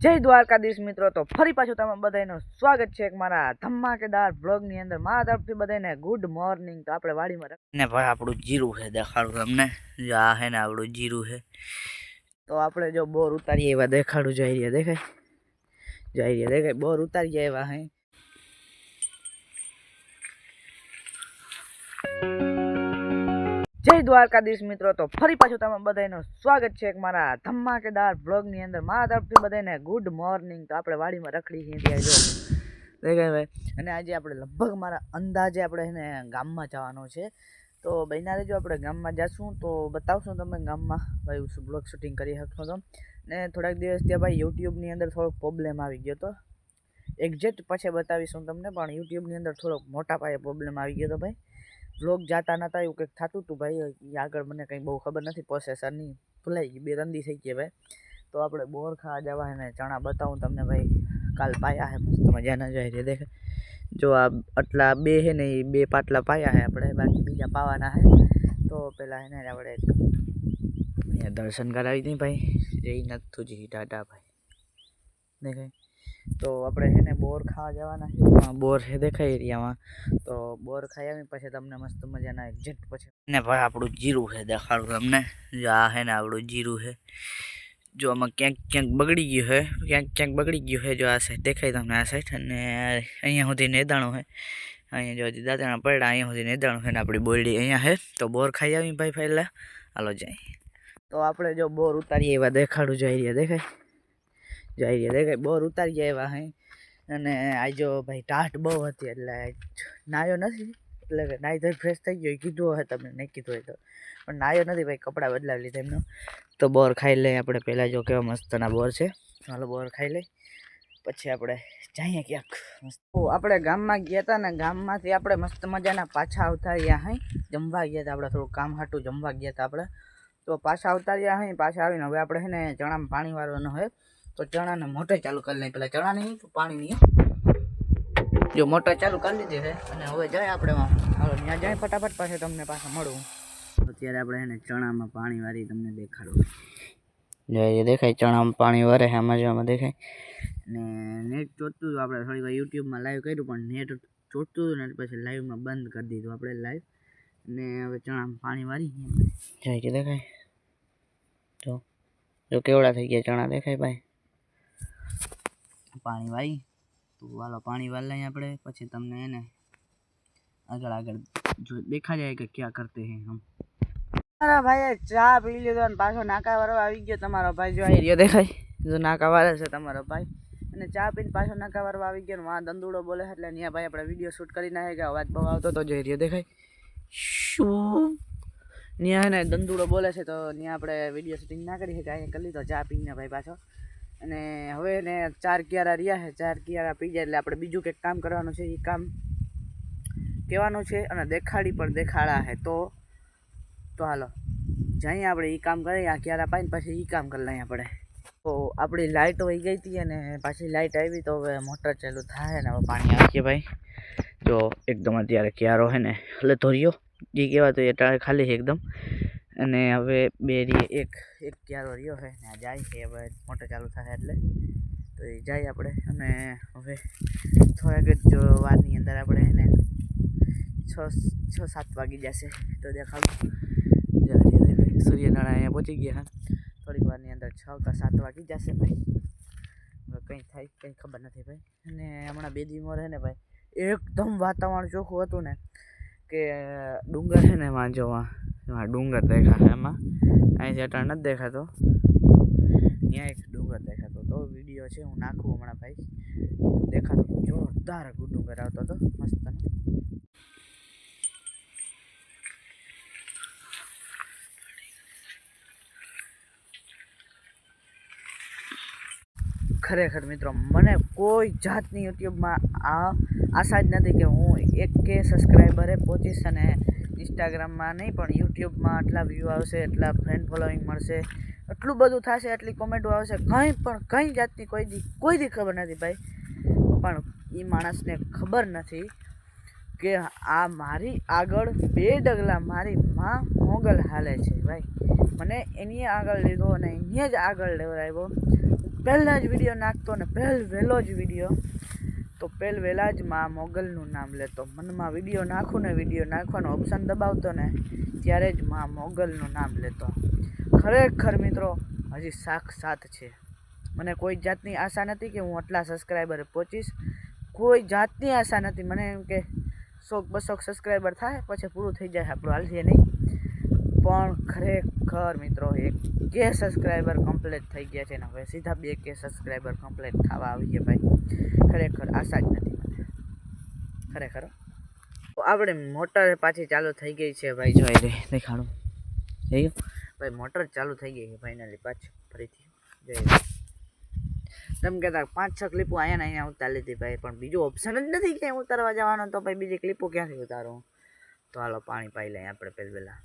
જય દ્વારકાધીશ મિત્રો, તો ફરી પાછું તમે બધાનું સ્વાગત છે એક મારા ધમાકેદાર બ્લોગની અંદર. મારા તરફથી બધાને ગુડ મોર્નિંગ. તો આપણે વાડીમાં ને ભાઈ આપણું જીરું છે, દેખાડું તમને. આ હે ને આપણું જીરું છે. તો આપણે જો બોર ઉતારીએ એવા દેખાડું. જઈ રહ્યા દેખાય બોર ઉતારીએ એવા હે. જય દ્વારકાધીશ મિત્રો, તો ફરી પાછું તમે બધાનું સ્વાગત છે એક મારા ધમાકેદાર બ્લોગની અંદર. મારા તરફથી બધાને ગુડ મોર્નિંગ. તો આપણે વાડીમાં રખડી છીએ ત્યાં જો દેખાય ભાઈ. અને આજે આપણે લગભગ મારા અંદાજે આપણે એને ગામમાં જવાનું છે. તો બહેના રહેજો, આપણે ગામમાં જઈશું તો બતાવશું તમે ગામમાં ભાઈ બ્લોગ શૂટિંગ કરી શકશો તો. ને થોડાક દિવસ ત્યાં ભાઈ યુટ્યુબની અંદર થોડોક પ્રોબ્લેમ આવી ગયો હતો. એક્ઝેક્ટ પછી બતાવીશું તમને, પણ યુટ્યુબની અંદર થોડોક મોટા પાયે પ્રોબ્લેમ આવી ગયો હતો ભાઈ. વ્લોગ જાતા નહોતા, એવું કંઈક થતું હતું ભાઈ. આગળ મને કંઈ બહુ ખબર નથી પ્રોસેસરની, ભૂલાઈ ગઈ, 2-3 દી થઈ ગયા ભાઈ. તો આપણે બોર ખાવા જવા ને ચણા બતાવું તમને ભાઈ. કાલ પાયા હે મસ્ત મજાના જાય છે દેખે. જો આ આટલા બે છે ને એ 2 પાટલા પાયા છે આપણે, બાકી બીજા પાવાના છે. તો પહેલાં એને આપણે અહીંયા દર્શન કરાવી દઈએ ભાઈ. જઈ નથી જી ટાટા ભાઈ દેખાય. તો આપણે છે ને બોર ખાવા જવાના છે. બોર છે દેખાય એરિયામાં. તો બોર ખાઈ આવી પછી તમને મસ્ત મજાના એક્ઝેક્ટ પછી ને ભાઈ આપણું જીરું છે દેખાડું તમને. આ છે ને આપણું જીરું છે. જો આમાં ક્યાંક બગડી ગયું છે, ક્યાંક બગડી ગયું છે. જો આ સાઈડ દેખાય તમને, આ સાઈડ. અને અહીંયા સુધી નેદાણું છે. અહીંયા જો હજી દાંતણા પડ્યા, અહીંયા સુધી નેદાણું છે ને આપણી બોરડી અહીંયા છે. તો બોર ખાઈ આવી ભાઈ પહેલાં. હાલો જાય. તો આપણે જો બોર ઉતારીએ એવા દેખાડું. જઈ રહ્યા દેખાય બોર ઉતારી આવ્યા હે. અને આ જો ભાઈ ટાટ બહુ હતી એટલે નાયો નથી. એટલે કે નાહી ધોઈ ફ્રેશ થઈ ગયો, કીધું હોય તમને, નહીં કીધું હોય તો. પણ નાયો નથી ભાઈ, કપડાં બદલાવી લીધા એમનો. તો બોર ખાઈ લઈએ આપણે પહેલાં. જો કેવા મસ્તના બોર છે. ચાલો બોર ખાઈ લઈ પછી આપણે જઈએ ક્યાંક મસ્ત. આપણે ગામમાં ગયા હતા ને, ગામમાંથી આપણે મસ્ત મજાના પાછા આવતા રહ્યા હઈ. જમવા ગયા હતા આપણે, થોડું કામ હાટું જમવા ગયા હતા આપણે. તો પાછા આવતા રહ્યા હઈ. પાછા આવીને હવે આપણે છે ને ચણામાં પાણી વાળવાનું હોય. તો ચણાને મોટર ચાલુ કરી લઈએ પહેલાં. ચણા નહીં તો પાણી નહીં. જો મોટર ચાલુ કરી લીધી છે અને હવે જાય આપણે હાલો ત્યાં જાય ફટાફટ. પાછળ તમને પાછા મળું. અત્યારે આપણે એને ચણામાં પાણી વાળી તમને દેખાડું. જો દેખાય ચણામાં પાણી વરે છે આમાં. જો આમાં દેખાય. ને નેટ ચોટતું હતું આપણે થોડી વાર યુટ્યુબમાં લાઈવ કર્યું, પણ નેટ ચોટતું હતું ને પછી લાઈવમાં બંધ કરી દીધું આપણે લાઈવ. ને હવે ચણામાં પાણી વાળી જાય છે દેખાય. જો કેવડા થઈ ગયા ચણા દેખાય ભાઈ. પાણી વાળી તો વાલો પાણી વાળ લઈએ આપણે. પછી તમને એને આગળ જો દેખા જાય કે ક્યાં કરતે હે હમ. મારા ભાઈએ ચા પી લીધો અને પાછો નાકાવાળો આવી ગયો તમારો ભાઈ. જો આવી રહ્યો દેખાય. જો નાકાવાળો છે તમારો ભાઈ. અને ચા પીને પાછો નાકાવાળો આવી ગયો. વાં દંદુડો બોલે એટલે ત્યાં ભાઈ આપણે વિડીયો શૂટ કરી નાખે કે અવાજ બહુ આવતો તો જોઈ રહ્યો દેખાય. શું ત્યાં ને દંદુડો બોલે છે તો ત્યાં આપણે વિડીયો શૂટિંગ ના કરી શકીએ. અહીંયા કરી લીધો ચા પીને ભાઈ પાછો. અને હવે ને 4 કિયારા રહ્યા છે. 4 કિયારા પી જાય એટલે આપણે બીજું કંઈક કામ કરવાનું છે. એ કામ કહેવાનું છે અને દેખાડા છે. તો હાલો જઈએ આપણે એ કામ કરીએ. આ કિયારા પાઈને પછી એ કામ કરી લઈએ આપણે. તો આપણી લાઇટ વહી ગઈ હતી અને પાછી લાઇટ આવી. તો હવે મોટર ચાલુ થાય ને હવે પાણી આપીએ ભાઈ. જો એકદમ અત્યારે ક્યારો છે ને એટલે ધોર્યો જે કહેવાતો એ ટાળે ખાલી છે એકદમ. અને હવે એક ક્યારો રહ્યો છે ને આ જાય છે. હવે મોટર ચાલુ થાય એટલે તો એ જાય આપણે. અને હવે થોડાક જ વારની અંદર આપણે એને 6-7 વાગી જશે. તો દેખાડું સૂર્યનારાયણ અહીંયા પહોંચી ગયા. થોડીક વારની અંદર 6 કે 7 વાગી જશે ભાઈ. હવે કંઈ થાય કંઈ ખબર નથી ભાઈ. અને હમણાં 2 દિવસ રહે ને ભાઈ એકદમ વાતાવરણ ચોખ્ખું હતું ને કે ડુંગર છે ને એમાં જોવા ડુંગર દેખાશે. એમાં અહીંથી અટાણ નથી દેખાતો, ત્યાં એક ડુંગર દેખાતો. તો વિડીયો છે હું નાખું હમણાં ભાઈ. દેખાતો જોરદાર ડુંગર આવતો હતો મસ્તનો. ખરેખર મિત્રો મને કોઈ જાતની યુટ્યુબમાં આશા જ નથી કે હું 1K સબસ્ક્રાઈબરે પહોંચીશ. અને ઇન્સ્ટાગ્રામમાં નહીં પણ યુટ્યુબમાં આટલા વ્યૂ આવશે, એટલા ફ્રેન્ડ ફોલોઈંગ મળશે, એટલું બધું થશે, એટલી કોમેન્ટો આવશે. કંઈ જાતની કોઈ દી ખબર નથી ભાઈ. પણ એ માણસને ખબર નથી કે આ મારી આગળ 2 ડગલા મારી માં મોગલ હાલે છે ભાઈ. મને એની આગળ લીધો અને એને જ આગળ લેવડાવ્યો. પહેલાં જ વિડીયો નાખતો ને વહેલો જ વિડીયો તો વહેલા જ માં મોગલનું નામ લેતો. મનમાં વિડીયો નાખું ને વિડીયો નાખવાનો ઓપ્શન દબાવતો ને ત્યારે જ માં મોગલનું નામ લેતો. ખરેખર મિત્રો હજી સાક્ષાત છે. મને કોઈ જાતની આશા નથી કે હું આટલા સબસ્ક્રાઈબર પહોંચીશ. કોઈ જાતની આશા નથી. મને એમ કે 100-200 સબસ્ક્રાઈબર થાય પછી પૂરું થઈ જાય, આપણું હાલશે નહીં. પણ ખરેખર મિત્રો 1K સબસ્ક્રાઈબર કમ્પ્લીટ થઈ ગયા છે ને હવે સીધા 2K સબસ્ક્રાઈબર કમ્પ્લીટ થવા આવી ગયા ભાઈ. ખરેખર આશા જ નથી મને, ખરેખર. તો આપણે મોટર પાછી ચાલુ થઈ ગઈ છે ભાઈ. જોઈ લે, દેખાડું જોયું ભાઈ, મોટર ચાલુ થઈ ગઈ છે ફાઇનલી પાછી ફરીથી. જોઈ તમે કહેતા 5-6 ક્લિપો અહીંયા ઉતારી લીધી ભાઈ, પણ બીજું ઓપ્શન જ નથી ક્યાંય ઉતારવા જવાનો, તો ભાઈ બીજી ક્લિપો ક્યાંથી ઉતારું. તો હાલો પાણી પાઈ લઈએ આપણે પહેલાં.